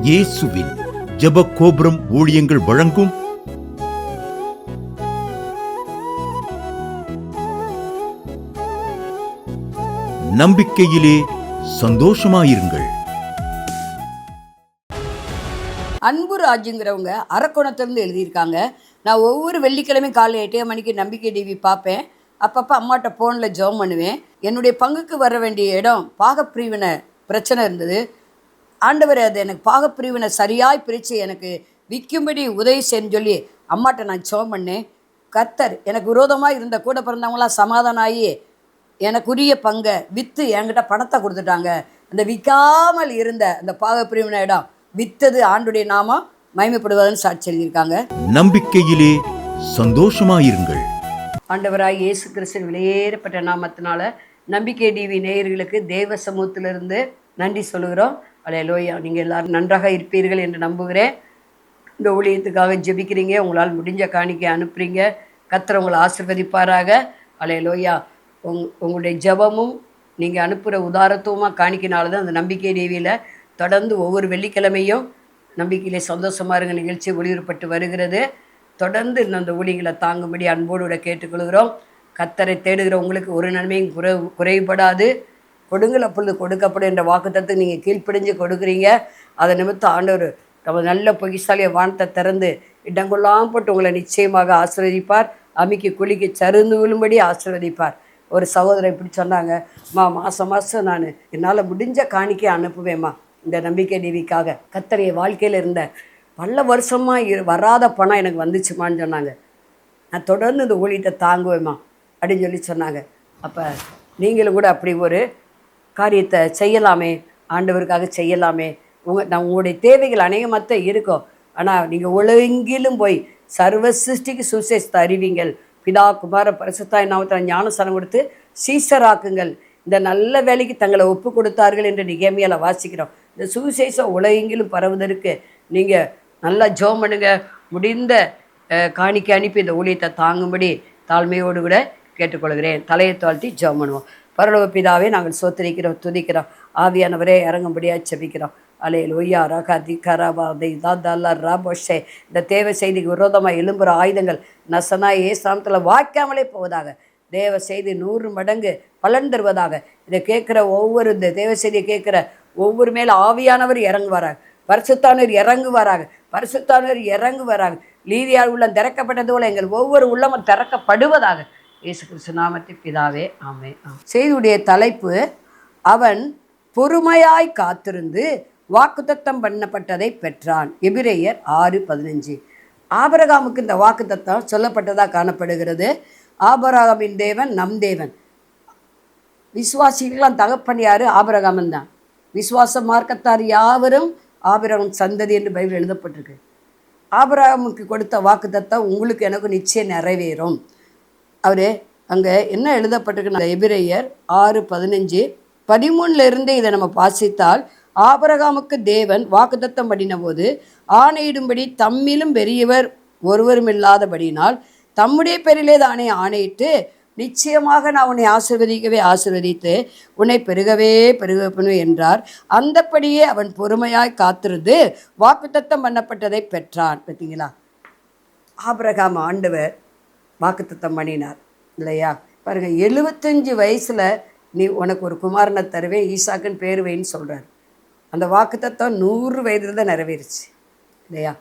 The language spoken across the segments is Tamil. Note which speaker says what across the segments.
Speaker 1: இயேசுவின் ஜெப கோபுரம் ஊழியங்கள் வழங்கும் நம்பிக்கையிலே சந்தோஷமாயிருங்கள்.
Speaker 2: அன்பு ராஜுங்கிறவங்க அரக்கோணத்திலிருந்து எழுதியிருக்காங்க. நான் ஒவ்வொரு வெள்ளிக்கிழமையும் காலை 8 மணிக்கு நம்பிக்கை டிவி பார்ப்பேன். அப்பப்போ அம்மாட்ட ஃபோனில் ஜெபம் பண்ணுவேன். என்னுடைய பங்குக்கு வர வேண்டிய இடம் பாகப்பிரிவினை பிரச்சனை இருந்தது. ஆண்டவர் அது எனக்கு பாகப்பிரிவினை சரியாய் பிரித்து எனக்கு விற்கும்படி உதவி செய்யன்னு சொல்லி அம்மாட்ட நான் ஜெபம் பண்ணேன். கர்த்தர் எனக்கு விரோதமாக இருந்த கூட பிறந்தவங்களாம் சமாதானம் ஆகி எனக்குரிய பங்கை விற்று என்கிட்ட பணத்தை கொடுத்துட்டாங்க. அந்த விற்காமல் இருந்த அந்த பாகப்பிரிவினை இடம் வித்தது ஆண்டுடைய நாமம் மகிமைப்படுவதுன்னு சாட்சி எழுதியிருக்காங்க.
Speaker 1: நம்பிக்கையிலே சந்தோஷமாயிருங்கள்.
Speaker 2: ஆண்டவராய் இயேசு கிறிஸ்துவின் விலையேறப்பட்ட நாமத்தினால நம்பிக்கை டிவி நேயர்களுக்கு தேவ சமூகத்திலிருந்து நன்றி சொல்லுகிறோம். அல்லேலூயா. நீங்கள் எல்லாரும் நன்றாக இருப்பீர்கள் என்று நம்புகிறேன். இந்த ஊழியத்துக்காக ஜெபிக்கிறீங்க, உங்களால் முடிஞ்ச காணிக்கை அனுப்புறீங்க. கர்த்தர் உங்களை ஆசீர்வதிப்பாராக. அல்லேலூயா. உங்களுடைய ஜெபமும் நீங்கள் அனுப்புகிற உதாரத்துவமாக காணிக்கினால தான் அந்த நம்பிக்கை டிவியில் தொடர்ந்து ஒவ்வொரு வெள்ளிக்கிழமையும் நம்பிக்கையிலே சந்தோஷமாக இருங்க நிகழ்ச்சி ஒளிபரப்பட்டு வருகிறது. தொடர்ந்து அந்த ஊழியங்களை தாங்கும்படி அன்போடு கேட்டுக்கொள்கிறோம். கர்த்தரை தேடுகிற உங்களுக்கு ஒரு நன்மையும் குறைபடாது. கொடுங்கள் அப்பொழுது கொடுக்கப்படும் என்ற வாக்குத்தத்தை நீங்கள் கீழ்ப்பிடிஞ்சு கொடுக்குறீங்க. அதை நிமித்தம் ஆண்டவர் நம்ம நல்ல பொகிசாலிய வானத்தை திறந்து இடங்கொள்ளாமல் போட்டு உங்களை நிச்சயமாக ஆசீர்வதிப்பார். அமிக்கு குளிக்கு சருந்து விழும்படி ஆசீர்வதிப்பார். ஒரு சகோதரர் இப்படி சொன்னாங்க, மாதம் நான் என்னால் முடிஞ்ச காணிக்கை அனுப்புவேம்மா இந்த நம்பிக்கை டிவிக்காக. கர்த்தர் வாழ்க்கையில் இருந்த பல வருஷமாக வராத பணம் எனக்கு வந்துச்சுமான்னு சொன்னாங்க. நான் தொடர்ந்து இந்த ஊழியத்தை தாங்குவேம்மா அப்படின்னு சொல்லி சொன்னாங்க. அப்போ நீங்களும் கூட அப்படி ஒரு காரியத்தை செய்யலாமே, ஆண்டவருக்காக செய்யலாமே. உங்களுடைய தேவைகள் அநேகமாக இருக்கும். ஆனால் நீங்கள் உலகெங்கிலும் போய் சர்வ சிருஷ்டிக்கு சுவிசேஷத்தை அறிவிங்கள். பிதா குமார பரிசுத்தாய் நாமத்தில் ஞானஸ்நானம் கொடுத்து சீசராக்குங்கள். இந்த நல்ல வேலைக்கு தங்களை ஒப்பு கொடுத்தார்கள் என்று நிகழ்மையால் வாசிக்கிறோம். இந்த சுவிசேஷம் உலகெங்கிலும் பரவுவதற்கு நீங்கள் நல்லா ஜெபம் பண்ணுங்க. முடிந்த காணிக்கை அனுப்பி இந்த ஊழியத்தை தாங்கும்படி தாழ்மையோடு கூட கேட்டுக்கொள்கிறேன். தலையை தாழ்த்தி ஜெபம் பண்ணுவோம். பரலோக பிதாவே, நாங்கள் சோத்திரிக்கிறோம், துதிக்கிறோம். ஆவியானவரே இறங்கும்படியாக செபிக்கிறோம். அல்லேலூயா. ரகாதி கராபாதை தாதல்லா ராபோஷே. இந்த தேவ செய்திக்கு விரோதமாக எழும்புகிற ஆயுதங்கள் நசனா ஏசாமத்தில் வாய்க்காமலே போவதாக. தேவ செய்தி 100 மடங்கு பலன் தருவதாக. இதை கேட்குற ஒவ்வொரு இந்த தேவ செய்தியை கேட்குற ஒவ்வொரு மேலே ஆவியானவர் இறங்குவாராக. பரிசுத்தானவர் இறங்குவாராக. பரிசுத்தானவர் இறங்குவாராக. லீதியால் உள்ளம் திறக்கப்பட்டது போல எங்கள் ஒவ்வொரு உள்ளமும் திறக்கப்படுவதாக. இயேசு கிறிஸ்து நாமத்தில் பிதாவே, ஆமென். செய்தியுடைய தலைப்பு, அவன் பொறுமையாய் காத்திருந்து வாக்குத்தத்தம் பண்ணப்பட்டதை பெற்றான். எபிரேயர் 6:15. ஆபிரகாமுக்கு இந்த வாக்குத்தத்தம் சொல்லப்பட்டதாக காணப்படுகிறது. ஆபிரகாமின் தேவன் நம் தேவன். விசுவாசிகளாம் தகப்பன் யாரு? ஆபிரகாமன் தான். விசுவாச மார்க்கத்தார் யாவரும் ஆபிரகாம் சந்ததி என்று பைபிள் எழுதப்பட்டிருக்கு. ஆபிரகாமுக்கு கொடுத்த வாக்குத்தத்தம் உங்களுக்கு எனக்கு நிச்சயம் நிறைவேறும். அவர் அங்கே என்ன எழுதப்பட்டிருக்கு? எபிரேயர் 6:15, 13 இதை நம்ம வாசித்தால், ஆபிரகாமுக்கு தேவன் வாக்குத்தத்தம் பண்ணின போது ஆணையிடும்படி தம்மிலும் பெரியவர் ஒருவரும் இல்லாதபடியினால் தம்முடைய பேரிலே தானே ஆணையிட்டு, நிச்சயமாக நான் உன்னை ஆசீர்வதிக்கவே ஆசீர்வதித்து உன்னை பெருகவே பெருகப்பணும் என்றார். அந்தப்படியே அவன் பொறுமையாய் காத்திருந்து வாக்குத்தத்தம் பண்ணப்பட்டதை பெற்றான். பார்த்தீங்களா? ஆபிரகாம் ஆண்டவர் வாக்குத்தத்தம் பண்ணினார் இல்லையா? பாருங்கள், 75 வயசில் நீ உனக்கு ஒரு குமாரனை தருவேன், ஈசாக்குன்னு பேர் வைன்னு சொல்கிறார். அந்த வாக்குத்தத்தம் 100 வயதில் தான் நிறைவேறிச்சு இல்லையா?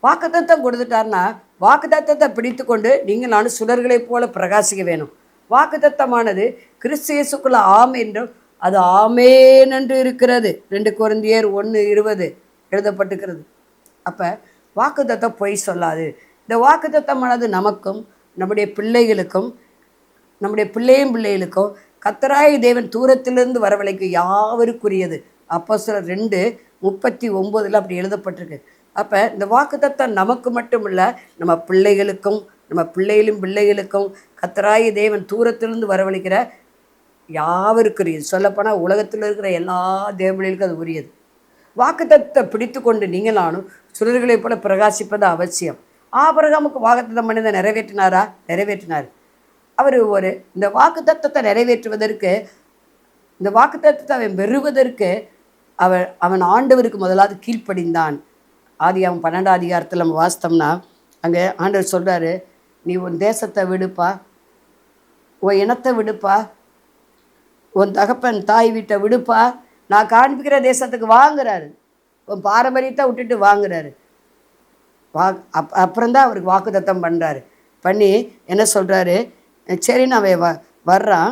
Speaker 2: வாக்குத்தத்தம் கொடுத்துட்டார்னா வாக்குத்தத்தத்தை பிடித்து கொண்டு நீங்கள் நானும் சுடர்களைப் போல பிரகாசிக்க வேணும். வாக்குத்தத்தமானது கிறிஸ்து இயேசுக்குள்ள ஆம் என்றும் அது ஆமேன் என்று இருக்கிறது. 2 கொரிந்தியர் 1:20 எழுதப்பட்டிருக்கிறது. அப்போ வாக்குத்தத்தம் பொய் சொல்லாது. இந்த வாக்குத்தத்தமானது நமக்கும் நம்முடைய பிள்ளைகளுக்கும் நம்முடைய பிள்ளைகளுக்கும் கர்த்தராகிய தேவன் தூரத்திலிருந்து வரவழைக்கும் யாவருக்குரியது. அப்போஸ்தலர் 2:39 அப்படி எழுதப்பட்டிருக்கு. அப்போ இந்த வாக்குத்தத்தம் நமக்கு மட்டும் இல்லை, நம்ம பிள்ளைகளுக்கும் நம்ம பிள்ளைகளுக்கும் கர்த்தராகிய தேவன் தூரத்திலிருந்து வரவழைக்கிற யாவருக்குரியது. சொல்லப்போனால் உலகத்தில் இருக்கிற எல்லா தேவர்களுக்கும் அது உரியது. வாக்குத்தத்தத்தை பிடித்து கொண்டு நீங்களானும் சுடர்களைப் போல பிரகாசிப்பது அவசியம். ஆபிரகாமுக்கு வாக்குத்தத்தம் பண்ணதை நிறைவேற்றினாரா? நிறைவேற்றினார். அவர் இந்த வாக்குத்தத்தத்தை நிறைவேற்றுவதற்கு, இந்த வாக்குத்தத்தத்தை அவன் பெறுவதற்கு அவன் ஆண்டவருக்கு முதலாவது கீழ்ப்படிந்தான். ஆதியாகமம் 12ஆம் அதிகாரத்தில் நம்ம வாசித்தோம்னா அங்கே ஆண்டவர் சொல்கிறாரு, நீ உன் தேசத்தை விடுப்பா, உன் இனத்தை விடுப்பா, உன் தகப்பன் தாய் வீட்டை விடுப்பா, நான் காண்பிக்கிற தேசத்துக்கு வாங்குறாரு. உன் பாரம்பரியத்தை விட்டுட்டு வாங்குறாரு. அப்புறம்தான் அவருக்கு வாக்குத்தத்தம் பண்ணுறாரு. பண்ணி என்ன சொல்கிறாரு, சரின்னு அவன் வர்றான்.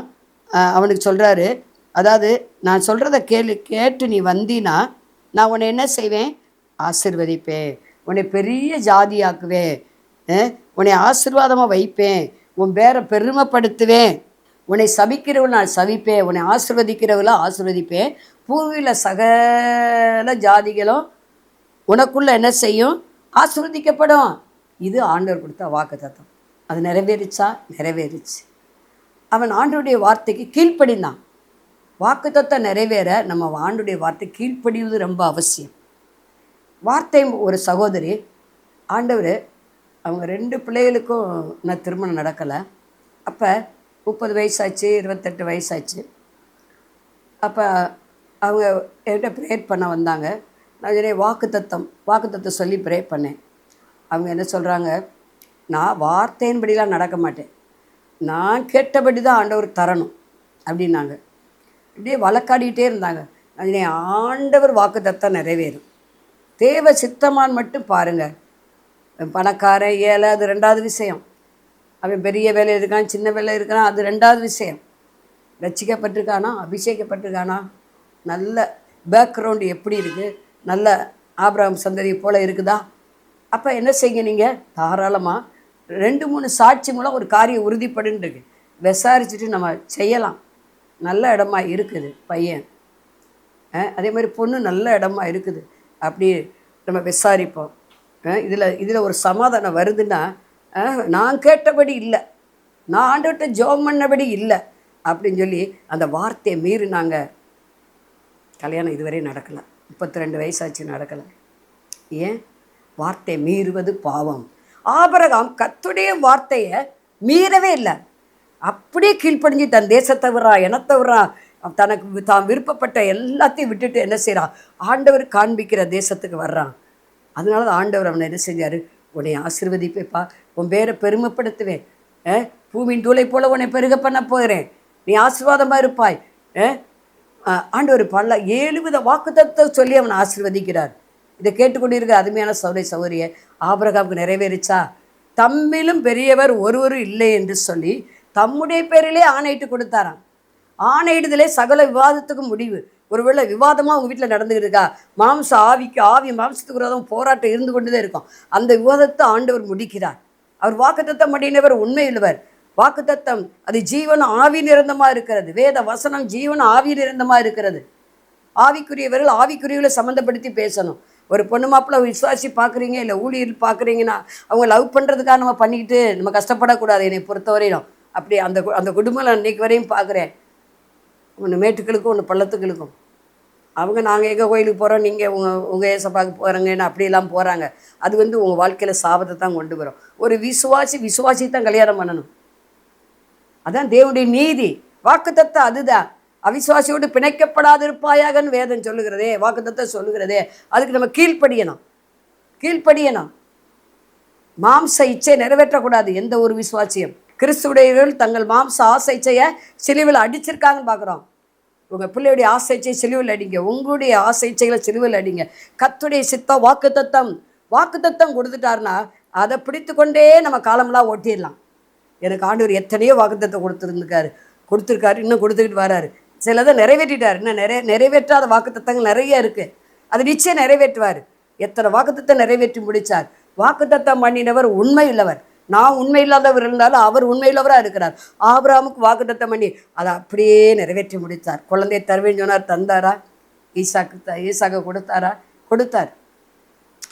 Speaker 2: அவனுக்கு சொல்கிறாரு, அதாவது நான் சொல்கிறத கேட்டு நீ வந்தினா நான் உன்னை என்ன செய்வேன், ஆசீர்வதிப்பேன், உன்னை பெரிய ஜாதியாக்குவேன், உன்னை ஆசீர்வாதமாக வைப்பேன், உன் பேரை பெருமைப்படுத்துவேன், உன்னை சபிக்கிறவள் நான் சபிப்பேன், உன்னை ஆசீர்வதிக்கிறவளை ஆசீர்வதிப்பேன், பூமியில் சகல ஜாதிகளும் உனக்குள்ளே என்ன செய்யும், ஆசீர்வதிக்கப்படும். இது ஆண்டவர் கொடுத்த வாக்குத்தத்தம். அது நிறைவேறிச்சா? நிறைவேறிச்சு. அவன் ஆண்டவருடைய வார்த்தைக்கு கீழ்ப்படிந்தான். வாக்குத்தத்தம் நிறைவேற நம்ம ஆண்டவருடைய வார்த்தை கீழ்ப்படிவது ரொம்ப அவசியம். வார்த்தை ஒரு சகோதரி, ஆண்டவர் அவங்க 2 பிள்ளைகளுக்கும் நான் திருமணம் நடக்கலை. அப்போ 30 வயசாச்சு, 28 வயசாச்சு. அப்போ அவங்க என்கிட்ட ப்ரேயர் பண்ண வந்தாங்க. நான் சொன்னேன் வாக்குத்தத்தம் சொல்லி ப்ரேயர் பண்ணேன். அவங்க என்ன சொல்கிறாங்க, நான் வார்த்தையின்படிலாம் நடக்க மாட்டேன், நான் கேட்டபடி தான் ஆண்டவர் தரணும் அப்படின்னாங்க. இப்படியே வழக்காடிக்கிட்டே இருந்தாங்க. நான் சொன்னேன், ஆண்டவர் வாக்குத்தத்தம் நிறைவேறும், தேவ சித்தமான் மட்டும் பாருங்கள். பணக்காரன் ஏழை அது 2வது விஷயம். அவன் பெரிய வேலை இருக்கான், சின்ன வேலை இருக்கான், அது 2வது விஷயம். ரட்சிக்கப்பட்டிருக்கானா, அபிஷேகப்பட்டிருக்கானா, நல்ல பேக்ரவுண்டு எப்படி இருக்குது, நல்ல ஆபிரகாம் சந்ததி போல் இருக்குதா? அப்போ என்ன செய்யுங்க, நீங்கள் தாராளமாக 2-3 சாட்சி மூலம் ஒரு காரியம் உறுதிப்படுன்னு விசாரிச்சுட்டு நம்ம செய்யலாம். நல்ல இடமா இருக்குது பையன், அதே மாதிரி பொண்ணு நல்ல இடமா இருக்குது, அப்படி நம்ம விசாரிப்போம். இதில் ஒரு சமாதானம் வருதுன்னா, நான் கேட்டபடி இல்லை, நான் ஆண்டவர்கிட்ட ஜெபம் பண்ணபடி இல்லை அப்படின்னு சொல்லி அந்த வார்த்தையை மீறினாங்க. கல்யாணம் இதுவரை நடக்கலை. 32 வயசாச்சு, நடக்கலை. ஏன்? வார்த்தை மீறுவது பாவம். ஆபிரகாம் கர்த்தருடைய வார்த்தையை மீறவே இல்லை, அப்படியே கீழ்ப்படிஞ்சு தன் தேசத்தை விடுறான், இனத்தை விடுறான், தனக்கு தான் விருப்பப்பட்ட எல்லாத்தையும் விட்டுட்டு என்ன செய்கிறான், ஆண்டவர் காண்பிக்கிற தேசத்துக்கு வர்றான். அதனால தான் ஆண்டவர் அவனை என்ன செஞ்சார், உன்னை ஆசீர்வதிப்பேப்பா, உன் பேரை பெருமைப்படுத்துவேன், பூமியின் தூளை போல உன்னை பெருக பண்ண போகிறேன், நீ ஆசீர்வாதமாக இருப்பாய். ஆண்டவர் 7 வித வாக்குத்தத்தத்தை சொல்லி அவனை ஆசீர்வதிக்கிறார். இதை கேட்டுக்கொண்டிருக்க அருமையான சகோதரியை, ஆபிரகாமுக்கு நிறைவேறிச்சா? தம்மிலும் பெரியவர் ஒருவரும் இல்லை என்று சொல்லி தம்முடைய பேரிலே ஆணையிட்டு கொடுத்தாராம். ஆணையிடுதலே சகல விவாதத்துக்கும் முடிவு. ஒருவேளை விவாதமாக உங்கள் வீட்டில் நடந்துக்கிட்டு இருக்கா, ஆவி மாம்சத்துக்கு விரோதம் போராட்டம் இருந்து கொண்டு தான் இருக்கும், அந்த விவாதத்தை ஆண்டவர் முடிக்கிறார். அவர் வாக்குத்தத்தம் பண்ணினவர் உண்மையுள்ளவர். வாக்குத்தத்தம் அது ஜீவன் ஆவி நிரந்தமாக இருக்கிறது. வேத வசனம் ஜீவன் ஆவி நிரந்தமாக இருக்கிறது. ஆவிக்குரியவர்கள் ஆவிக்குரியவர்களை சம்மந்தப்படுத்தி பேசணும். ஒரு பொண்ணு மாப்பிள்ளை விசுவாசி பார்க்குறீங்க, இல்லை ஊழியர் பார்க்குறீங்கன்னா அவங்க லவ் பண்ணுறதுக்காக நம்ம பண்ணிக்கிட்டு நம்ம கஷ்டப்படக்கூடாது. என்னை பொறுத்தவரையிலும் அப்படி அந்த குடும்பம் நான் இன்றைக்கு வரையும் பார்க்குறேன். ஒன்று மேட்டுக்களுக்கும் ஒன்று பள்ளத்துக்களுக்கும். அவங்க நாங்கள் எங்கள் கோயிலுக்கு போகிறோம், நீங்கள் உங்கள் ஏசப்பாவுக்கு போகிறாங்கன்னு அப்படியெல்லாம் போகிறாங்க. அது உங்கள் வாழ்க்கையில் சாபத்தை தான் கொண்டு வரும். ஒரு விசுவாசி தான் கல்யாணம் பண்ணணும். அதான் தேவனுடைய நீதி. வாக்குத்தத்தம் அதுதான். அவிசுவாசியோடு பிணைக்கப்படாதிருப்பாயாகன்னு வேதம் சொல்லுகிறதே, வாக்குத்தத்தம் சொல்லுகிறதே. அதுக்கு நம்ம கீழ்ப்படியணும். மாம்ச இச்சை நிறைவேற்றக்கூடாது எந்த ஒரு விசுவாசியும். கிறிஸ்துடையவர்கள் தங்கள் மாம்ச ஆசை இச்சையை சிலுவையில் அடிச்சிருக்காங்கன்னு பார்க்குறோம். உங்கள் பிள்ளையுடைய ஆசை இச்சை சிலுவையில் அடிங்க, உங்களுடைய ஆசை இச்சைகளை சிலுவையில் அடிங்க. கர்த்தருடைய சித்தம் வாக்குத்தத்தம் கொடுத்துட்டாருன்னா அதை பிடித்து கொண்டே நம்ம காலமெல்லாம் ஓட்டிடலாம். எனக்கு ஆண்டவர் எத்தனையோ வாக்குத்தத்தம் கொடுத்துருக்காரு, இன்னும் கொடுத்துக்கிட்டு வராரு. சிலதை நிறைவேற்றிட்டார், இன்னும் நிறைவேற்றாத வாக்குத்தத்தங்கள் நிறைய இருக்குது. அது நிச்சயம் நிறைவேற்றுவார். எத்தனை வாக்குத்தத்தம் நிறைவேற்றி முடித்தார். வாக்குத்தத்தம் பண்ணினவர் உண்மை உள்ளவர். நான் உண்மை இல்லாதவர் இருந்தாலும் அவர் உண்மையுள்ளவராக இருக்கிறார். ஆபிரகாமுக்கு வாக்குத்தத்தம் பண்ணி அதை அப்படியே நிறைவேற்றி முடித்தார். குழந்தையை தருவேன்னு சொன்னார், தந்தாரா? ஈசாக்கு கொடுத்தார்.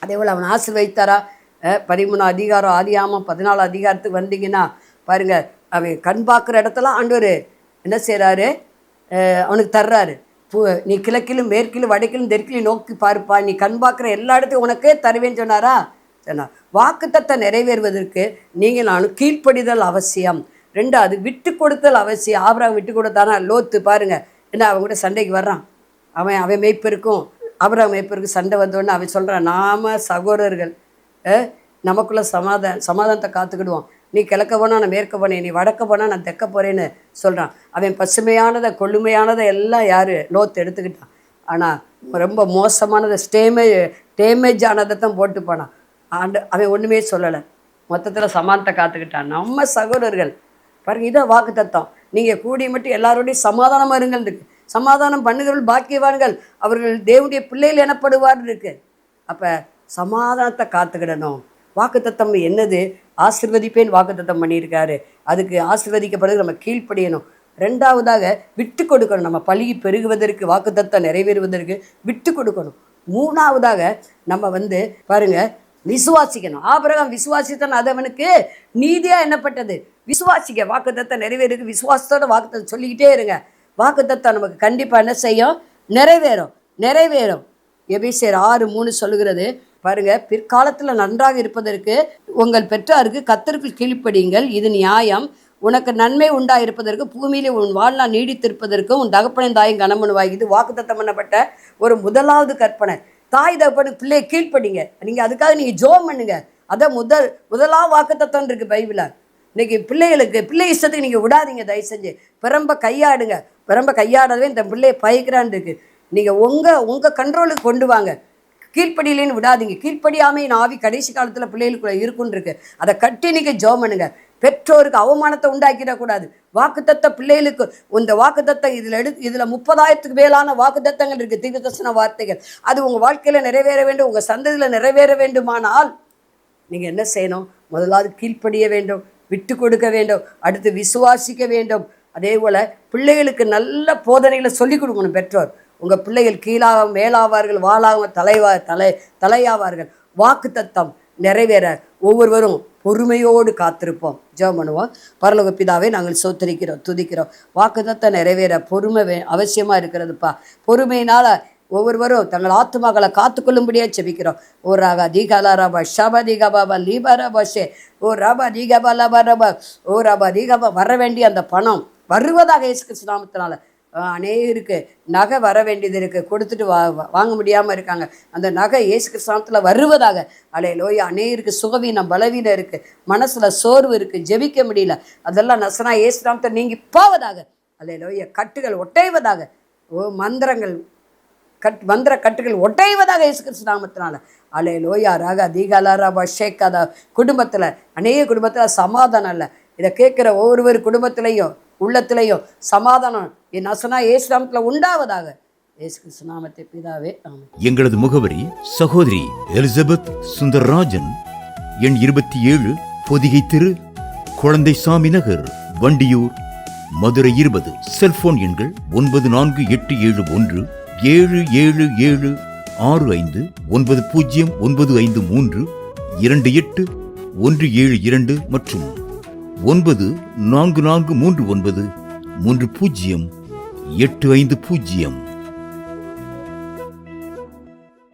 Speaker 2: அதே போல் அவன் ஆசீர்வதித்தாரா? 13 அதிகாரம் ஆதியாகமம் 14 அதிகாரத்துக்கு வந்தீங்கன்னா பாருங்கள், அவன் கண் பார்க்குற இடத்துல ஆண்டவர் என்ன செய்கிறாரு, அவனுக்கு தர்றாரு. நீ கிழக்கிலும் மேற்கிலும் வடக்கிலும் தெற்கிலும் நோக்கி பார்ப்பா, நீ கண் பார்க்குற எல்லா இடத்தையும் உனக்கே தருவேன்னு சொன்னாரா? சொன்னார். வாக்குத்தத்தம் நிறைவேறுவதற்கு நீங்கள் நானும் கீழ்ப்படிதல் அவசியம். 2வது விட்டு கொடுத்தல் அவசியம். ஆபிரகாம் விட்டு கொடுத்தானா? லோத்து பாருங்கள், என்ன அவங்க கூட சண்டைக்கு வர்றான். அவன் மேய்ப்பருக்கும் அபிரகாம் மேய்ப்பருக்கும் சண்டை வந்தோடனே அவன் சொல்கிறான், நாம சகோதரர்கள், நமக்குள்ளே சமாதானத்தை காத்துக்கிடுவோம். நீ கிழக்க போனால் நான் மேற்க போனேன், நீ வடக்க போனால் நான் தெற்க போகிறேன்னு சொல்கிறான். அவன் பசுமையானதை கொள்ளுமையானதை எல்லாம் யார் லோத்து எடுத்துக்கிட்டான். ஆனால் ரொம்ப மோசமானதை டேமேஜ் ஆனதை தான் போட்டு போனான். அவன் ஒன்றுமே சொல்லலை. மொத்தத்தில் சமாதானத்தை காத்துக்கிட்டான். நம்ம சகோதரர்கள் பாருங்கள், இதை வாக்கு தத்தம். நீங்கள் கூடி மட்டும் எல்லாரோடையும் சமாதானமாக இருங்கள் இருக்கு. சமாதானம் பண்ணுகிறவர்கள் பாக்கியவான்கள், அவர்கள் தேவனுடைய பிள்ளைகள் எனப்படுவார் இருக்கு. அப்போ சமாதானத்தை காத்துக்கிடணும். வாக்குத்தத்தம் என்னது? ஆசீர்வதிப்பேன் வாக்குத்தத்தம் பண்ணியிருக்காரு. அதுக்கு ஆசீர்வதிக்கப்படுறது நம்ம கீழ்ப்படியணும். ரெண்டாவதாக விட்டு கொடுக்கணும். நம்ம பழகி பெருகுவதற்கு, வாக்குத்தத்தம் நிறைவேறுவதற்கு விட்டு கொடுக்கணும். மூணாவதாக நம்ம பாருங்க விசுவாசிக்கணும். ஆபிரகாம் விசுவாசித்தான், அது அவனுக்கு நீதியாக எண்ணப்பட்டது. விசுவாசிக்க வாக்குத்தத்தம் நிறைவேறுக்கு விசுவாசத்தோட வாக்குத்தத்தம் சொல்லிக்கிட்டே இருங்க. வாக்குத்தத்தம் நமக்கு கண்டிப்பாக என்ன செய்யும்? நிறைவேறும். எபேசியர் 6:3 சொல்லுகிறது பாருங்க, பிற்காலத்தில் நன்றாக இருப்பதற்கு உங்கள் பெற்றாருக்கு கர்த்தருக்குள் கீழ்ப்படியுங்கள், இது நியாயம். உனக்கு நன்மை உண்டாயிருப்பதற்கு பூமியிலே உன் வாழ்நாள் நீடித்திருப்பதற்கும் உன் தகப்பனின் தாயும் கனமனுவாய். இது வாக்குத்தத்தம் பண்ணப்பட்ட ஒரு முதலாவது கற்பனை. தாய் தகப்பனுக்கு பிள்ளையை கீழ்ப்படிங்க. நீங்கள் அதுக்காக நீங்கள் ஜோம் பண்ணுங்க. அதான் முதலாவது வாக்குத்தத்தம் இருக்குது பைபிளில். இன்றைக்கி பிள்ளை இஷ்டத்துக்கு நீங்கள் விடாதீங்க. தயவு செஞ்சு பிரம்ப கையாடுங்க. பிரம்ப கையாடவே இந்த பிள்ளையை பயக்கிறான்னு இருக்குது. நீங்கள் உங்கள் கண்ட்ரோலுக்கு கொண்டு வாங்க. கீழ்ப்படியிலேன்னு விடாதீங்க. கீழ்ப்படியாமல் நான் ஆவி கடைசி காலத்தில் பிள்ளைகளுக்குள்ள இருக்குன்னு இருக்கு. அதை கட்டி நீங்கள் ஜோம் பண்ணுங்க. பெற்றோருக்கு அவமானத்தை உண்டாக்கிடக்கூடாது. வாக்குத்தத்த பிள்ளைகளுக்கு இந்த வாக்குத்தத்தம் இதில் 30,000க்கு மேலான வாக்குத்தத்தங்கள் இருக்குது, தீர்க்கதரிசன வார்த்தைகள். அது உங்கள் வாழ்க்கையில் நிறைவேற வேண்டும், உங்கள் சந்ததியில் நிறைவேற வேண்டுமானால் நீங்கள் என்ன செய்யணும்? முதலாவது கீழ்ப்படிய வேண்டும், விட்டு கொடுக்க வேண்டும், அடுத்து விசுவாசிக்க வேண்டும். அதே போல் பிள்ளைகளுக்கு நல்ல போதனைகளை சொல்லிக் கொடுக்கணும். பெற்றோர் உங்கள் பிள்ளைகள் கீழாக மேலாவார்கள், வாழாக தலையாவார்கள். வாக்குத்தத்தம் நிறைவேற ஒவ்வொருவரும் பொறுமையோடு காத்திருப்போம். ஜெபம் பண்ணுவோம். பரலோக பிதாவே, நாங்கள் சோத்தரிக்கிறோம், துதிக்கிறோம். வாக்குத்தத்தம் நிறைவேற பொறுமை அவசியமாக இருக்கிறதுப்பா. பொறுமையினால் ஒவ்வொருவரும் தங்கள் ஆத்துமாக்களை காத்துக்கொள்ளும்படியாக செபிக்கிறோம். ஓ ராகா தீகாலா ரபா ஷபா தீகாபாபா லீபா ரபா ஷே ஓ ரபா தீகாபா லபா ரபா ஓ ரபா தீகாபா. வர வேண்டிய அந்த பணம் வருவதாக இயேசு கிறிஸ்து நாமத்தினால. அநேகருக்கு நகை வர வேண்டியது இருக்குது, கொடுத்துட்டு வாங்க முடியாமல் இருக்காங்க. அந்த நகை இயேசு கிறிஸ்து நாமத்தில் வருவதாக. அல்லேலூயா. அநேகருக்கு சுகவீனம், பலவீனம் இருக்குது, மனசில் சோர்வு இருக்குது, ஜெபிக்க முடியல. அதெல்லாம் நசனா இயேசு நாமத்தை நீங்கி போவதாக. அல்லேலூயா. கட்டுகள் ஒட்டைவதாக. மந்திர கட்டுகள் ஒட்டைவதாக இயேசு கிறிஸ்து நாமத்தினால. அல்லேலூயா. ராகா தீகாலாரா ஷேக்காதா. குடும்பத்தில் அநேக குடும்பத்தில் சமாதானம் இல்லை. இதை கேட்குற ஒவ்வொரு குடும்பத்திலையும் உள்ளத்திலையும் சமாதானம் என் நசனா இயேசு நாமத்தில் உண்டாவதாக. இயேசு கிறிஸ்து நாமத்தை பிதாவே, ஆமென்.
Speaker 1: எங்களது முகவரி சகோதரி எலிசபெத் சுந்தரராஜன், எண் 27, பொதிகை தெரு, குழந்தைசாமி நகர், வண்டியூர், மதுரை 20. செல்போன் எண்கள் 9487177765 9095328172 மற்றும் 9443930850.